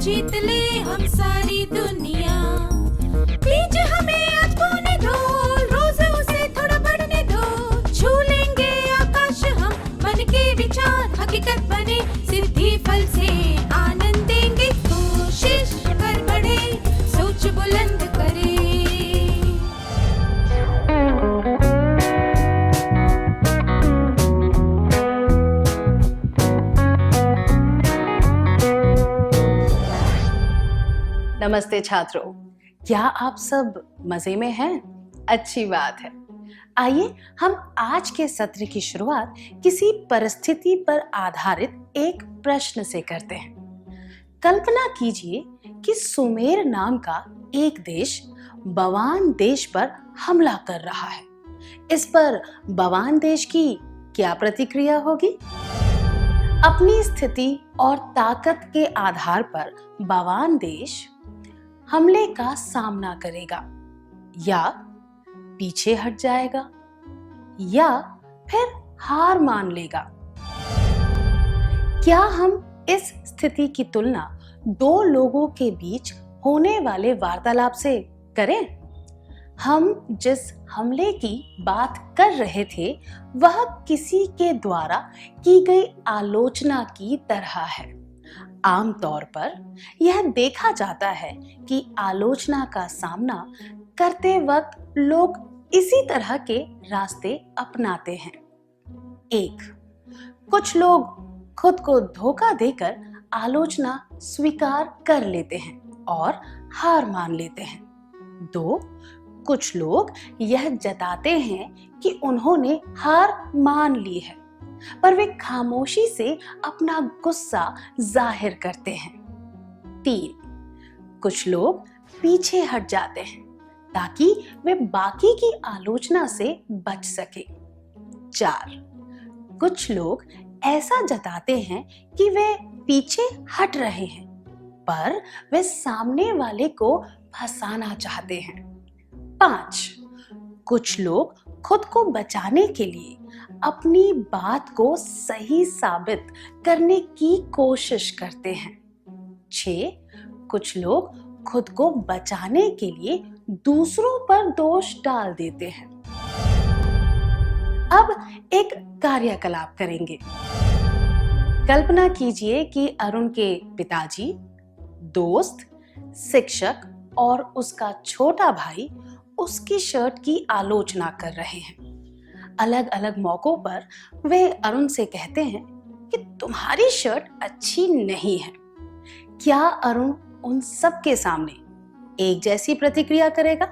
जीत ले हम सारी दुनिया। बीज हमें आज बोने दो, रोज उसे थोड़ा बढ़ने दो। छू लेंगे आकाश हम, मन के विचार हकीकत बने। सिद्धि फल से आनंद देंगे, कोशिश कर बढ़े, सोच बुलंद करे। नमस्ते छात्रों, क्या आप सब मजे में हैं? अच्छी बात है। आइए हम आज के सत्र की शुरुआत किसी परिस्थिति पर आधारित एक प्रश्न से करते हैं। कल्पना कीजिए कि सुमेर नाम का एक देश बवान देश पर हमला कर रहा है। इस पर बवान देश की क्या प्रतिक्रिया होगी? अपनी स्थिति और ताकत के आधार पर बवान देश हमले का सामना करेगा, या पीछे हट जाएगा, या फिर हार मान लेगा। क्या हम इस स्थिति की तुलना दो लोगों के बीच होने वाले वार्तालाप से करें? हम जिस हमले की बात कर रहे थे वह किसी के द्वारा की गई आलोचना की तरह है। आमतौर पर यह देखा जाता है कि आलोचना का सामना करते वक्त लोग इसी तरह के रास्ते अपनाते हैं। 1. कुछ लोग खुद को धोखा देकर आलोचना स्वीकार कर लेते हैं और हार मान लेते हैं। 2. कुछ लोग यह जताते हैं कि उन्होंने हार मान ली है, पर वे खामोशी से अपना गुस्सा जाहिर करते हैं। 3. कुछ लोग पीछे हट जाते हैं ताकि वे बाकी की आलोचना से बच सके। 4. कुछ लोग ऐसा जताते हैं कि वे पीछे हट रहे हैं, पर वे सामने वाले को फंसाना चाहते हैं। 5. कुछ लोग खुद को बचाने के लिए अपनी बात को सही साबित करने की कोशिश करते हैं। 6. कुछ लोग खुद को बचाने के लिए दूसरों पर दोष डाल देते हैं। अब एक कार्यकलाप करेंगे। कल्पना कीजिए कि अरुण के पिताजी, दोस्त, शिक्षक और उसका छोटा भाई उसकी शर्ट की आलोचना कर रहे हैं। अलग अलग मौकों पर वे अरुण से कहते हैं कि तुम्हारी शर्ट अच्छी नहीं है। क्या अरुण उन सब के सामने एक जैसी प्रतिक्रिया करेगा?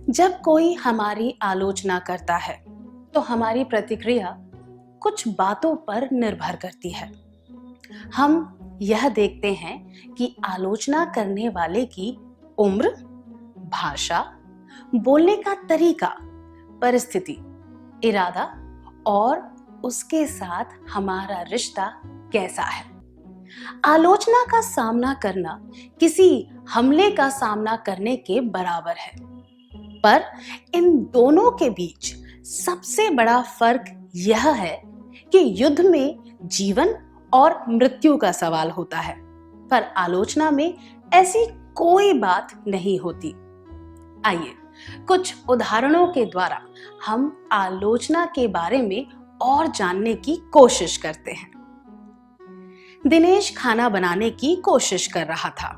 जब कोई हमारी आलोचना करता है तो हमारी प्रतिक्रिया कुछ बातों पर निर्भर करती है। हम यह देखते हैं कि आलोचना करने वाले की उम्र, भाषा, बोलने का तरीका, परिस्थिति, इरादा और उसके साथ हमारा रिश्ता कैसा है। आलोचना का सामना करना किसी हमले का सामना करने के बराबर है, पर इन दोनों के बीच सबसे बड़ा फर्क यह है कि युद्ध में जीवन और मृत्यु का सवाल होता है, पर आलोचना में ऐसी कोई बात नहीं होती। आइए कुछ उदाहरणों के द्वारा हम आलोचना के बारे में और जानने की कोशिश करते हैं। दिनेश खाना बनाने की कोशिश कर रहा था।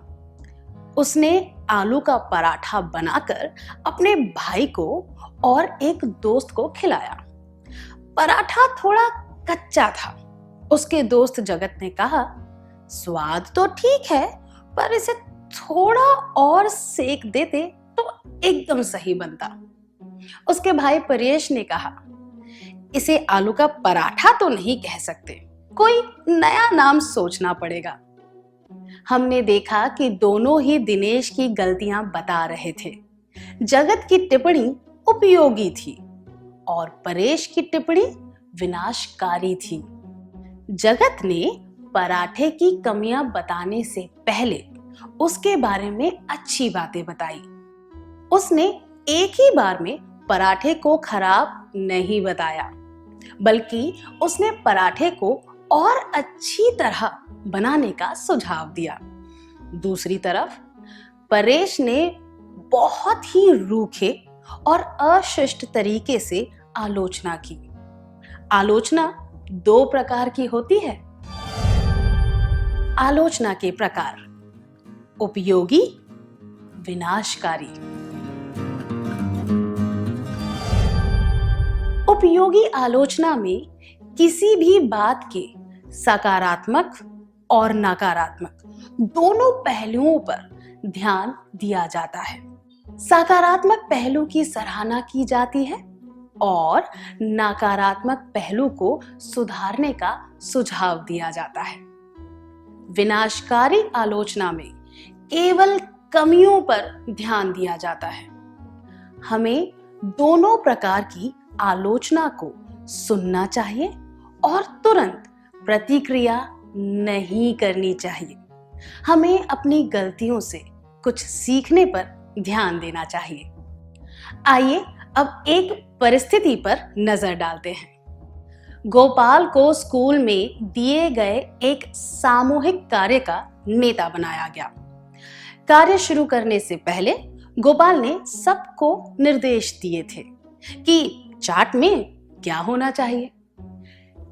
उसने आलू का पराठा बनाकर अपने भाई को और एक दोस्त को खिलाया। पराठा थोड़ा कच्चा था। उसके दोस्त जगत ने कहा, स्वाद तो ठीक है, पर इसे थोड़ा और सेक देते तो एकदम सही बनता। उसके भाई परेश ने कहा, इसे आलू का पराठा तो नहीं कह सकते, कोई नया नाम सोचना पड़ेगा। हमने देखा कि दोनों ही दिनेश की गलतियां बता रहे थे। जगत की टिप्पणी उपयोगी थी और परेश की टिप्पणी विनाशकारी थी। जगत ने पराठे की कमियां बताने से पहले उसके बारे में अच्छी बातें बताई। उसने एक ही बार में पराठे को खराब नहीं बताया, बल्कि उसने पराठे को और अच्छी तरह बनाने का सुझाव दिया। दूसरी तरफ परेश ने बहुत ही रूखे और अशिष्ट तरीके से आलोचना की। आलोचना दो प्रकार की होती है। आलोचना के प्रकार: उपयोगी, विनाशकारी। उपयोगी आलोचना में किसी भी बात के सकारात्मक और नकारात्मक दोनों पहलुओं पर ध्यान दिया जाता है। सकारात्मक पहलू की सराहना की जाती है और नकारात्मक पहलू को सुधारने का सुझाव दिया जाता है। विनाशकारी आलोचना में केवल कमियों पर ध्यान दिया जाता है। हमें दोनों प्रकार की आलोचना को सुनना चाहिए और तुरंत प्रतिक्रिया नहीं करनी चाहिए। हमें अपनी गलतियों से कुछ सीखने पर ध्यान देना चाहिए। आइए अब एक परिस्थिति पर नजर डालते हैं। गोपाल को स्कूल में दिए गए एक सामूहिक कार्य का नेता बनाया गया। कार्य शुरू करने से पहले गोपाल ने सबको निर्देश दिए थे कि चाट में क्या होना चाहिए।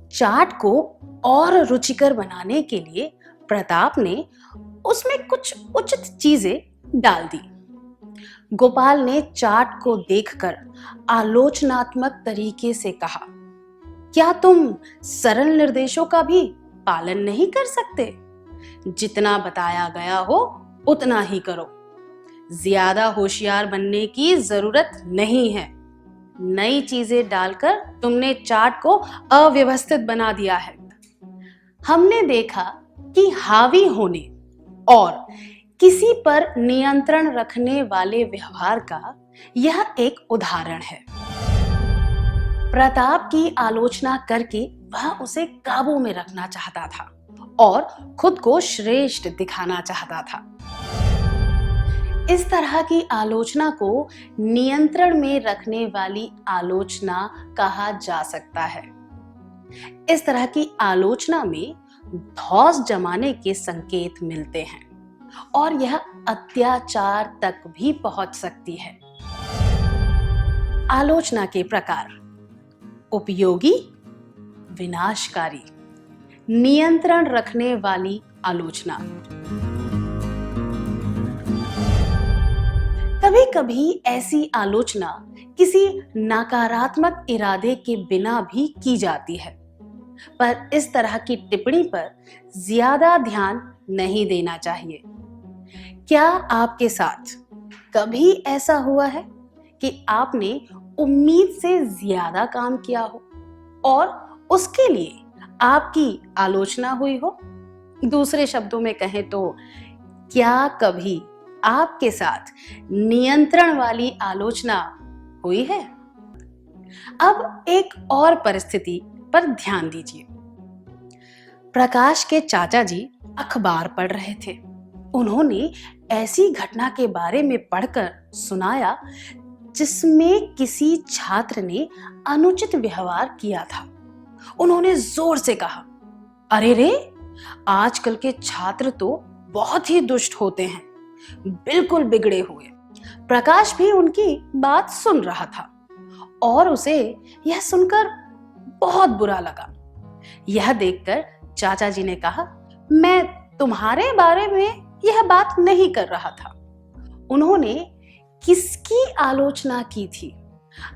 चाट को और रुचिकर बनाने के लिए प्रताप ने उसमें कुछ उचित चीजें डाल दी। गोपाल ने चाट को देखकर आलोचनात्मक तरीके से कहा, क्या तुम सरल निर्देशों का भी पालन नहीं कर सकते? जितना बताया गया हो उतना ही करो। ज्यादा होशियार बनने की जरूरत नहीं है। नई चीजें डालकर तुमने चाट को अव्यवस्थित बना दिया है। हमने देखा कि हावी होने और किसी पर नियंत्रण रखने वाले व्यवहार का यह एक उदाहरण है। प्रताप की आलोचना करके वह उसे काबू में रखना चाहता था और खुद को श्रेष्ठ दिखाना चाहता था। इस तरह की आलोचना को नियंत्रण में रखने वाली आलोचना कहा जा सकता है। इस तरह की आलोचना में धौंस जमाने के संकेत मिलते हैं और यह अत्याचार तक भी पहुंच सकती है। आलोचना के प्रकार: उपयोगी, विनाशकारी। नियंत्रण रखने वाली आलोचना: कभी कभी ऐसी आलोचना किसी नकारात्मक इरादे के बिना भी की जाती है, पर इस तरह की टिप्पणी पर ज्यादा ध्यान नहीं देना चाहिए। क्या आपके साथ कभी ऐसा हुआ है कि आपने उम्मीद से ज्यादा काम किया हो और उसके लिए आपकी आलोचना हुई हो? दूसरे शब्दों में कहें तो क्या कभी आपके साथ नियंत्रण वाली आलोचना हुई है? अब एक और परिस्थिति पर ध्यान दीजिए। प्रकाश के चाचा जी अखबार पढ़ रहे थे। उन्होंने ऐसी घटना के बारे में पढ़कर सुनाया जिसमें किसी छात्र ने अनुचित व्यवहार किया था। उन्होंने जोर से कहा, अरे रे, आजकल के छात्र तो बहुत ही दुष्ट होते हैं, बिल्कुल बिगड़े हुए। प्रकाश भी उनकी बात सुन रहा था और उसे यह सुनकर बहुत बुरा लगा। यह देखकर चाचा जी ने कहा, मैं तुम्हारे बारे में यह बात नहीं कर रहा था। उन्होंने किसकी आलोचना की थी?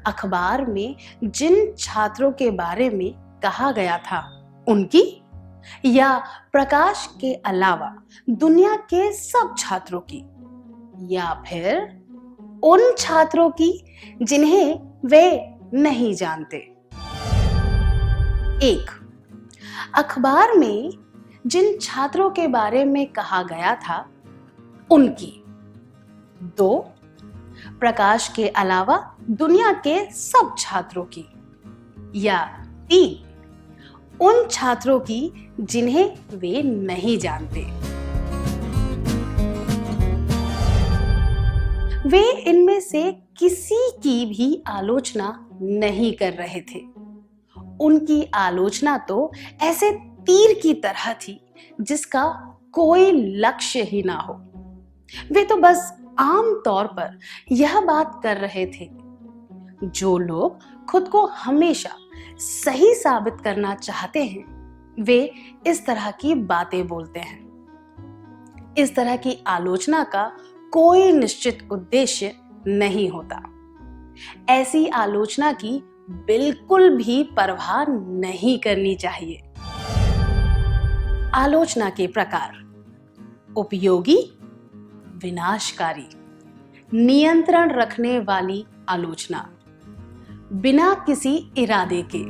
अखबार में जिन छात्रों के बारे में कहा गया था उनकी, या प्रकाश के अलावा दुनिया के सब छात्रों की, या फिर उन छात्रों की जिन्हें वे नहीं जानते? 1. अखबार में जिन छात्रों के बारे में कहा गया था उनकी। 2. प्रकाश के अलावा दुनिया के सब छात्रों की, या 3. उन छात्रों की जिन्हें वे नहीं जानते। वे इनमें से किसी की भी आलोचना नहीं कर रहे थे। उनकी आलोचना तो ऐसे तीर की तरह थी जिसका कोई लक्ष्य ही ना हो। वे तो बस आम तौर पर यह बात कर रहे थे। जो लोग खुद को हमेशा सही साबित करना चाहते हैं, वे इस तरह की बातें बोलते हैं। इस तरह की आलोचना का कोई निश्चित उद्देश्य नहीं होता। ऐसी आलोचना की बिल्कुल भी परवाह नहीं करनी चाहिए। आलोचना के प्रकार: उपयोगी, विनाशकारी, नियंत्रण रखने वाली आलोचना, बिना किसी इरादे के।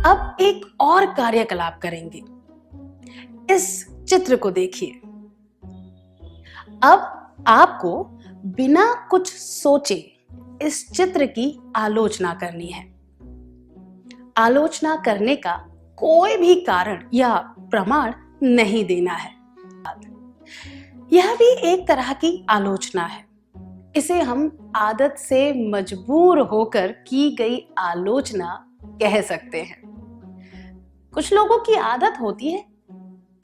अब एक और कार्यकलाप करेंगे। इस चित्र को देखिए। अब आपको बिना कुछ सोचे इस चित्र की आलोचना करनी है। आलोचना करने का कोई भी कारण या प्रमाण नहीं देना है। यह भी एक तरह की आलोचना है। इसे हम आदत से मजबूर होकर की गई आलोचना कह सकते हैं। कुछ लोगों की आदत होती है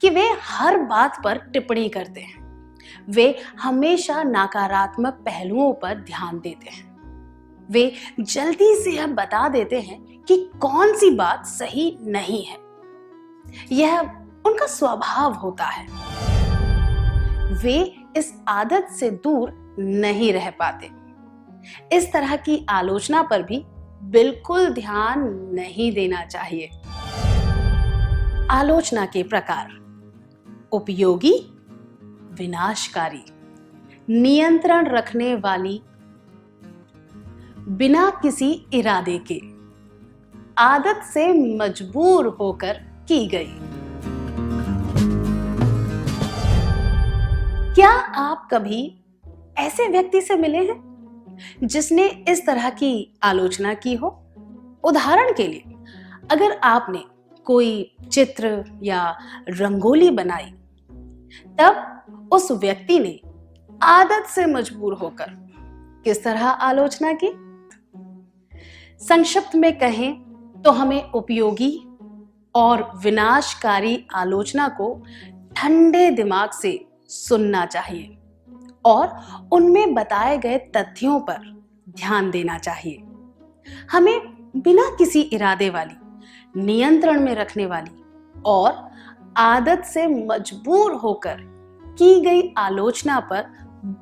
कि वे हर बात पर टिप्पणी करते हैं। वे हमेशा नकारात्मक पहलुओं पर ध्यान देते हैं। वे जल्दी से यह बता देते हैं कि कौन सी बात सही नहीं है। यह उनका स्वभाव होता है। वे इस आदत से दूर नहीं रह पाते। इस तरह की आलोचना पर भी बिल्कुल ध्यान नहीं देना चाहिए। आलोचना के प्रकार: उपयोगी, विनाशकारी, नियंत्रण रखने वाली, बिना किसी इरादे के, आदत से मजबूर होकर की गई। क्या आप कभी ऐसे व्यक्ति से मिले हैं जिसने इस तरह की आलोचना की हो? उदाहरण के लिए, अगर आपने कोई चित्र या रंगोली बनाई, तब उस व्यक्ति ने आदत से मजबूर होकर किस तरह आलोचना की? संक्षिप्त में कहें तो हमें उपयोगी और विनाशकारी आलोचना को ठंडे दिमाग से सुनना चाहिए और उनमें बताए गए तथ्यों पर ध्यान देना चाहिए। हमें बिना किसी इरादे वाली, नियंत्रण में रखने वाली और आदत से मजबूर होकर की गई आलोचना पर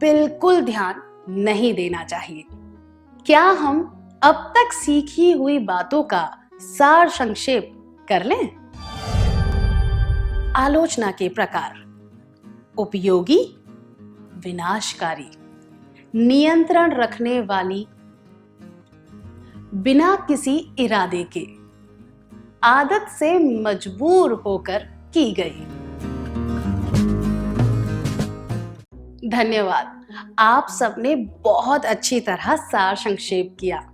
बिल्कुल ध्यान नहीं देना चाहिए। क्या हम अब तक सीखी हुई बातों का सार संक्षेप कर लें? आलोचना के प्रकार: उपयोगी, विनाशकारी, नियंत्रण रखने वाली, बिना किसी इरादे के, आदत से मजबूर होकर की गई। धन्यवाद। आप सबने बहुत अच्छी तरह सार संक्षेप किया।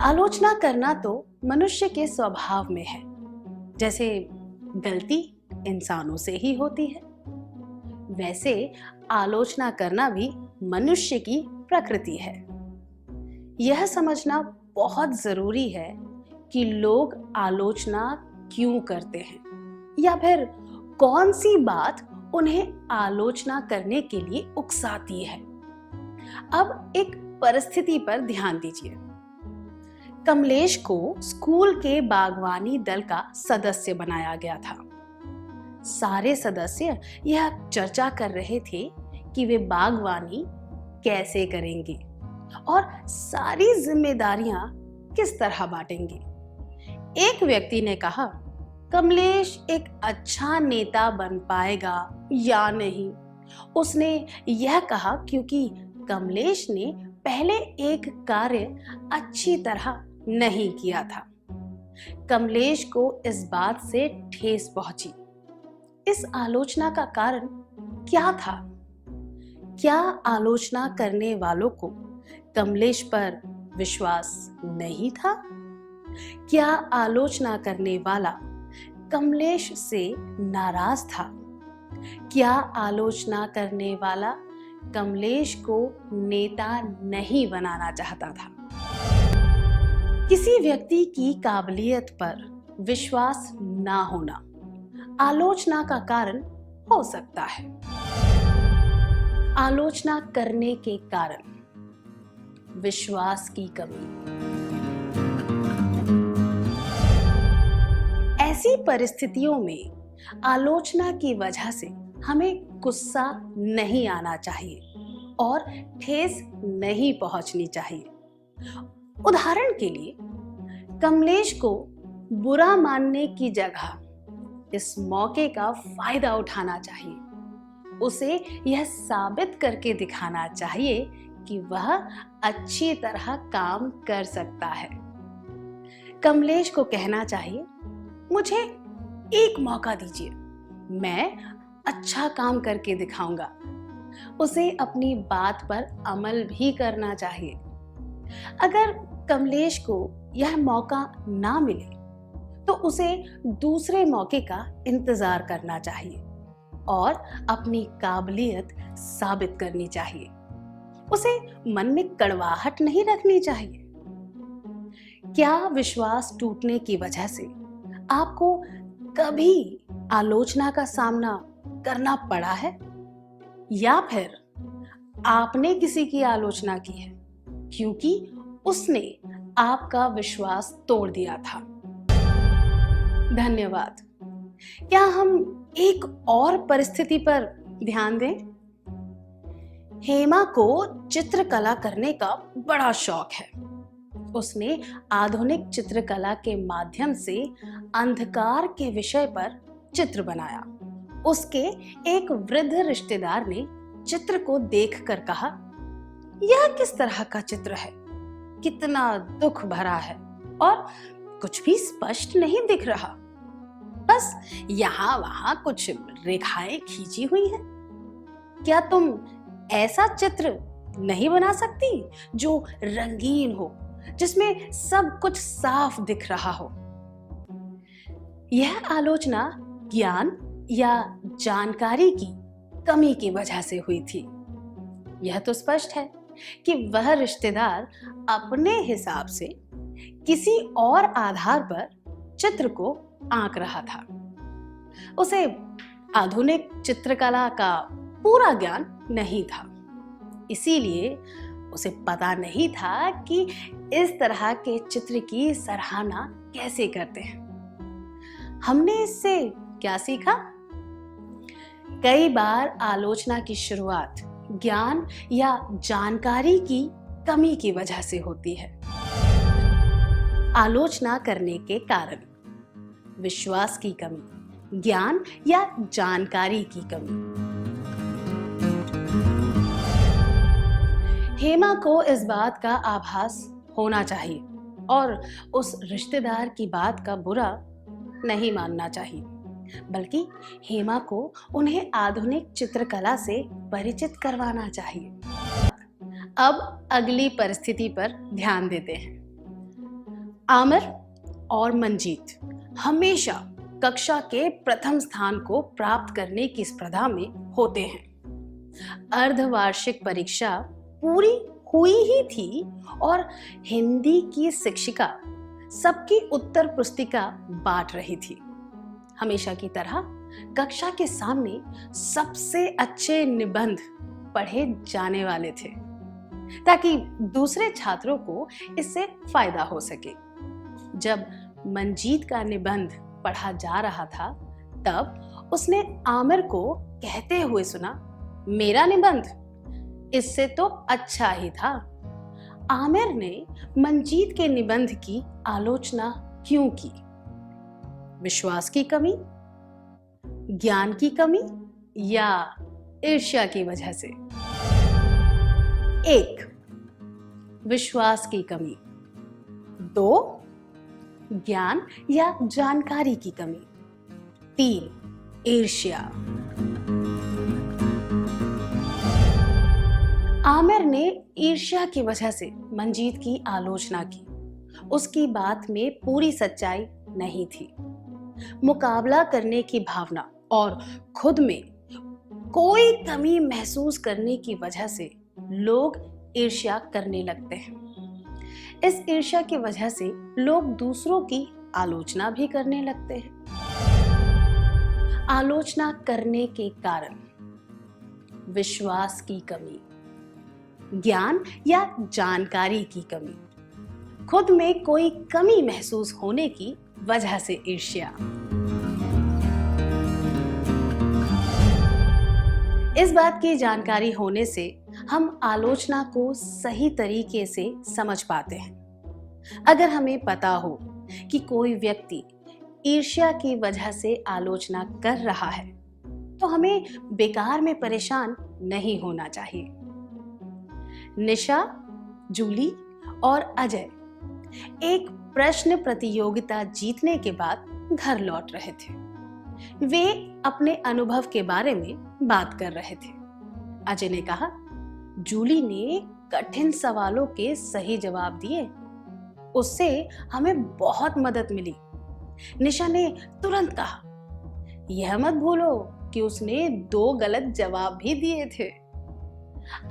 आलोचना करना तो मनुष्य के स्वभाव में है। जैसे गलती इंसानों से ही होती है, वैसे आलोचना करना भी मनुष्य की प्रकृति है। यह समझना बहुत जरूरी है कि लोग आलोचना क्यों करते हैं या फिर कौन सी बात उन्हें आलोचना करने के लिए उकसाती है। अब एक परिस्थिति पर ध्यान दीजिए। कमलेश को स्कूल के बागवानी दल का सदस्य बनाया गया था। सारे सदस्य यह चर्चा कर रहे थे कि वे बागवानी कैसे करेंगे और सारी जिम्मेदारियां किस तरह बांटेंगे। एक व्यक्ति ने कहा, कमलेश एक अच्छा नेता बन पाएगा या नहीं। उसने यह कहा क्योंकि कमलेश ने पहले एक कार्य अच्छी तरह नहीं किया था। कमलेश को इस बात से ठेस पहुंची। इस आलोचना का कारण क्या था? क्या आलोचना करने वालों को कमलेश पर विश्वास नहीं था? क्या आलोचना करने वाला कमलेश से नाराज था? क्या आलोचना करने वाला कमलेश को नेता नहीं बनाना चाहता था? किसी व्यक्ति की काबिलियत पर विश्वास ना होना आलोचना का कारण हो सकता है। आलोचना करने के कारण विश्वास की कमी। ऐसी परिस्थितियों में आलोचना की वजह से हमें गुस्सा नहीं आना चाहिए और ठेस नहीं पहुंचनी चाहिए। उदाहरण के लिए, कमलेश को बुरा मानने की जगह इस मौके का फायदा उठाना चाहिए। उसे यह साबित करके दिखाना चाहिए कि वह अच्छी तरह काम कर सकता है। कमलेश को कहना चाहिए, मुझे एक मौका दीजिए, मैं अच्छा काम करके दिखाऊंगा। उसे अपनी बात पर अमल भी करना चाहिए। अगर कमलेश को यह मौका ना मिले तो उसे दूसरे मौके का इंतजार करना चाहिए और अपनी काबिलियत साबित करनी चाहिए। उसे मन में कड़वाहट नहीं रखनी चाहिए। क्या विश्वास टूटने की वजह से आपको कभी आलोचना का सामना करना पड़ा है, या फिर आपने किसी की आलोचना की है क्योंकि उसने आपका विश्वास तोड़ दिया था? धन्यवाद। क्या हम एक और परिस्थिति पर ध्यान दें? हेमा को चित्रकला करने का बड़ा शौक है। उसने आधुनिक चित्रकला के माध्यम से अंधकार के विषय पर चित्र बनाया। उसके एक वृद्ध रिश्तेदार ने चित्र को देखकर कहा, यह किस तरह का चित्र है? कितना दुख भरा है और कुछ भी स्पष्ट नहीं दिख रहा। बस यहाँ वहां कुछ रेखाएं खींची हुई हैं। क्या तुम ऐसा चित्र नहीं बना सकती जो रंगीन हो, जिसमें सब कुछ साफ दिख रहा हो? यह आलोचना ज्ञान या जानकारी की कमी की वजह से हुई थी। यह तो स्पष्ट है कि वह रिश्तेदार अपने हिसाब से किसी और आधार पर चित्र को आंक रहा था। उसे आधुनिक चित्रकला का पूरा ज्ञान नहीं था, इसीलिए उसे पता नहीं था कि इस तरह के चित्र की सराहना कैसे करते हैं। हमने इससे क्या सीखा? कई बार आलोचना की शुरुआत ज्ञान या जानकारी की कमी की वजह से होती है। आलोचना करने के कारण विश्वास की कमी, ज्ञान या जानकारी की कमी। हेमा को इस बात का आभास होना चाहिए और उस रिश्तेदार की बात का बुरा नहीं मानना चाहिए, बल्कि हेमा को उन्हें आधुनिक चित्रकला से परिचित करवाना चाहिए। अब अगली परिस्थिति पर ध्यान देते हैं। आमिर और मंजीत हमेशा कक्षा के प्रथम स्थान को प्राप्त करने की स्पर्धा में होते हैं। अर्धवार्षिक परीक्षा पूरी हुई ही थी और हिंदी की शिक्षिका सबकी उत्तर पुस्तिका बांट रही थी। हमेशा की तरह कक्षा के सामने सबसे अच्छे निबंध पढ़े जाने वाले थे, ताकि दूसरे छात्रों को इससे फायदा हो सके। जब मंजीत का निबंध पढ़ा जा रहा था, तब उसने आमिर को कहते हुए सुना, मेरा निबंध इससे तो अच्छा ही था। आमिर ने मंजीत के निबंध की आलोचना क्यों की? विश्वास की कमी, ज्ञान की कमी या ईर्ष्या की वजह से? 1. विश्वास की कमी। 2. ज्ञान या जानकारी की कमी। 3. ईर्ष्या। आमिर ने ईर्ष्या की वजह से मंजीत की आलोचना की। उसकी बात में पूरी सच्चाई नहीं थी। मुकाबला करने की भावना और खुद में कोई कमी महसूस करने की वजह से लोग ईर्ष्या करने लगते हैं। इस ईर्ष्या की वजह से लोग दूसरों की आलोचना भी करने लगते हैं। आलोचना करने के कारण विश्वास की कमी, ज्ञान या जानकारी की कमी, खुद में कोई कमी महसूस होने की वजह से ईर्ष्या। इस बात की जानकारी होने से हम आलोचना को सही तरीके से समझ पाते हैं। अगर हमें पता हो कि कोई व्यक्ति ईर्ष्या की वजह से आलोचना कर रहा है, तो हमें बेकार में परेशान नहीं होना चाहिए। निशा, जूली और अजय एक प्रश्न प्रतियोगिता जीतने के बाद घर लौट रहे थे। वे अपने अनुभव के बारे में बात कर रहे थे। अजय ने कहा, जूली ने कठिन सवालों के सही जवाब दिए, उससे हमें बहुत मदद मिली। निशा ने तुरंत कहा, यह मत भूलो कि उसने 2 गलत जवाब भी दिए थे।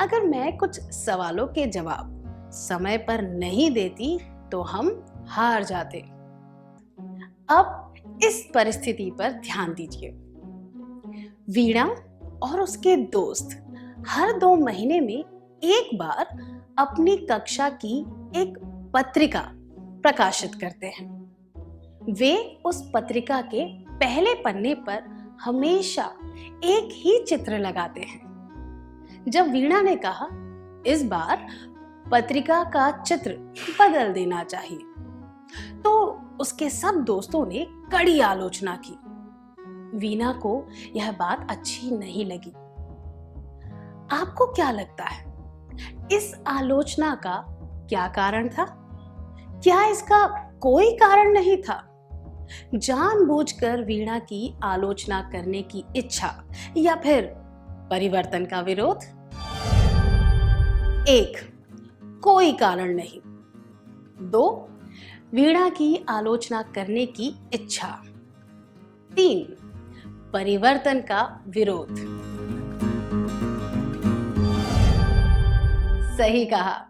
अगर मैं कुछ सवालों के जवाब समय पर नहीं देती तो हम हार जाते। अब इस परिस्थिति पर ध्यान दीजिए। वीणा और उसके दोस्त हर 2 महीने में एक बार अपनी कक्षा की एक पत्रिका प्रकाशित करते हैं। वे उस पत्रिका के पहले पन्ने पर हमेशा एक ही चित्र लगाते हैं। जब वीणा ने कहा, इस बार पत्रिका का चित्र बदल देना चाहिए, तो उसके सब दोस्तों ने कड़ी आलोचना की। वीणा को यह बात अच्छी नहीं लगी। आपको क्या लगता है, इस आलोचना का क्या कारण था? क्या इसका कोई कारण नहीं था? जानबूझकर वीणा की आलोचना करने की इच्छा या फिर परिवर्तन का विरोध? 1. कोई कारण नहीं। 2. वीणा की आलोचना करने की इच्छा। 3. परिवर्तन का विरोध। सही कहा,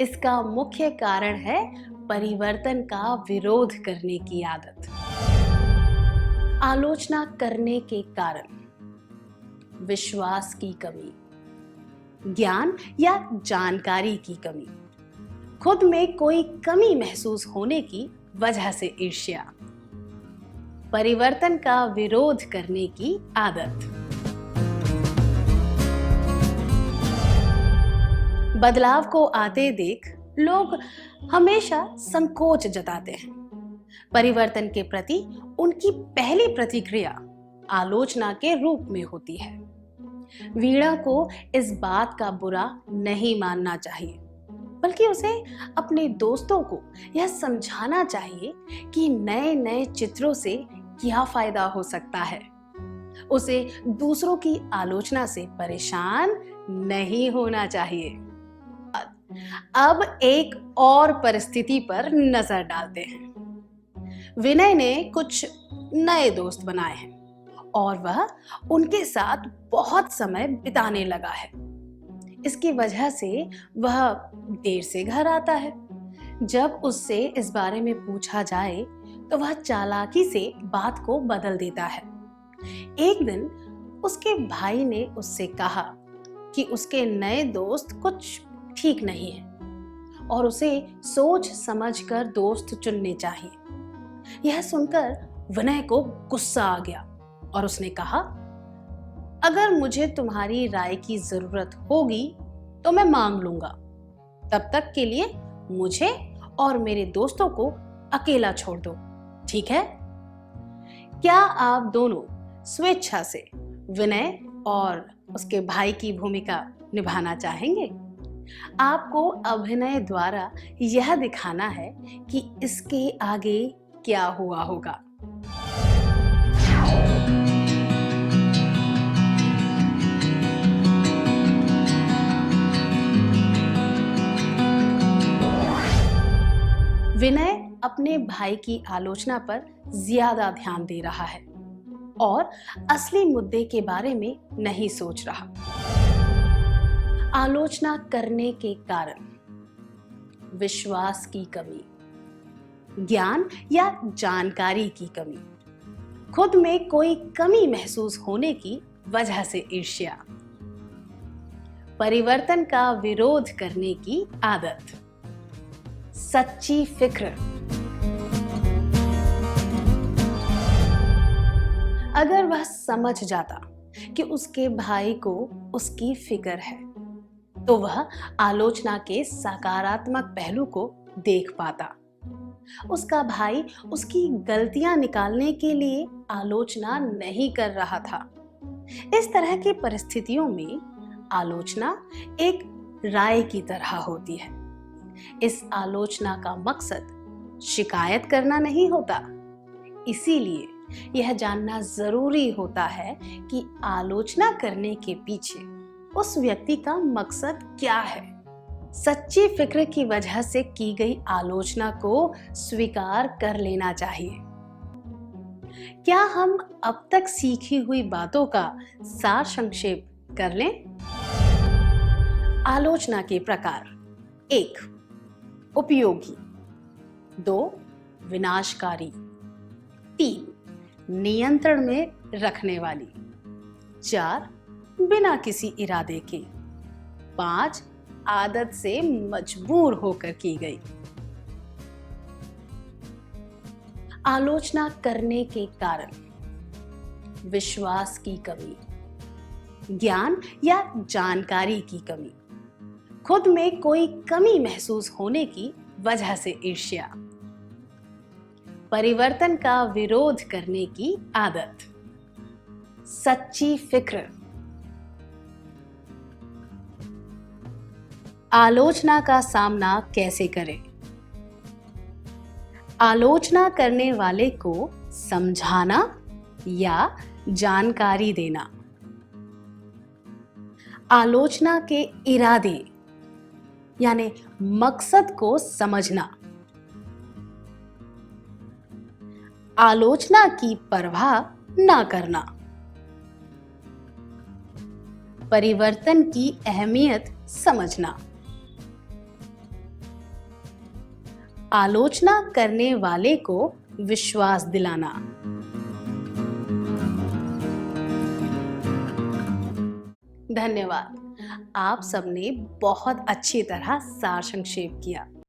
इसका मुख्य कारण है परिवर्तन का विरोध करने की आदत। आलोचना करने के कारण विश्वास की कमी, ज्ञान या जानकारी की कमी, खुद में कोई कमी महसूस होने की वजह से ईर्ष्या, परिवर्तन का विरोध करने की आदत। बदलाव को आते देख लोग हमेशा संकोच जताते हैं। परिवर्तन के प्रति उनकी पहली प्रतिक्रिया आलोचना के रूप में होती है। वीणा को इस बात का बुरा नहीं मानना चाहिए, बल्कि उसे अपने दोस्तों को यह समझाना चाहिए कि नए नए चित्रों से क्या फायदा हो सकता है। उसे दूसरों की आलोचना से परेशान नहीं होना चाहिए। अब एक और परिस्थिति पर नजर डालते हैं। विनय ने कुछ नए दोस्त बनाए हैं और वह उनके साथ बहुत समय बिताने लगा है। इसकी वजह से वह देर से घर आता है। जब उससे इस बारे में पूछा जाए तो वह चालाकी से बात को बदल देता है। एक दिन उसके भाई ने उससे कहा कि उसके नए दोस्त कुछ ठीक नहीं है और उसे सोच समझकर दोस्त चुनने चाहिए। यह सुनकर विनय को गुस्सा आ गया और उसने कहा, अगर मुझे तुम्हारी राय की जरूरत होगी तो मैं मांग लूंगा। तब तक के लिए मुझे और मेरे दोस्तों को अकेला छोड़ दो, ठीक है? क्या आप दोनों स्वेच्छा से विनय और उसके भाई की भूमिका निभाना चाहेंगे? आपको अभिनय द्वारा यह दिखाना है कि इसके आगे क्या हुआ होगा। विनय अपने भाई की आलोचना पर ज्यादा ध्यान दे रहा है। और असली मुद्दे के बारे में नहीं सोच रहा। आलोचना करने के कारण विश्वास की कमी, ज्ञान या जानकारी की कमी, खुद में कोई कमी महसूस होने की वजह से ईर्ष्या, परिवर्तन का विरोध करने की आदत, सच्ची फिक्र। अगर वह समझ जाता कि उसके भाई को उसकी फिक्र है, तो वह आलोचना के सकारात्मक पहलू को देख पाता। उसका भाई उसकी गलतियां निकालने के लिए आलोचना नहीं कर रहा था। इस तरह की परिस्थितियों में आलोचना एक राय की तरह होती है। इस आलोचना का मकसद शिकायत करना नहीं होता। इसीलिए यह जानना जरूरी होता है कि आलोचना करने के पीछे उस व्यक्ति का मकसद क्या है। सच्ची फिक्र की वजह से की गई आलोचना को स्वीकार कर लेना चाहिए। क्या हम अब तक सीखी हुई बातों का सार संक्षेप कर लें? आलोचना के प्रकार: 1. उपयोगी, 2. विनाशकारी, 3. नियंत्रण में रखने वाली, 4. बिना किसी इरादे के, 5. आदत से मजबूर होकर की गई। आलोचना करने के कारण विश्वास की कमी, ज्ञान या जानकारी की कमी, खुद में कोई कमी महसूस होने की वजह से ईर्ष्या, परिवर्तन का विरोध करने की आदत, सच्ची फिक्र। आलोचना का सामना कैसे करें? आलोचना करने वाले को समझाना या जानकारी देना, आलोचना के इरादे यानी मकसद को समझना, आलोचना की परवाह ना करना, परिवर्तन की अहमियत समझना, आलोचना करने वाले को विश्वास दिलाना। धन्यवाद। आप सबने बहुत अच्छी तरह सार संक्षेप किया।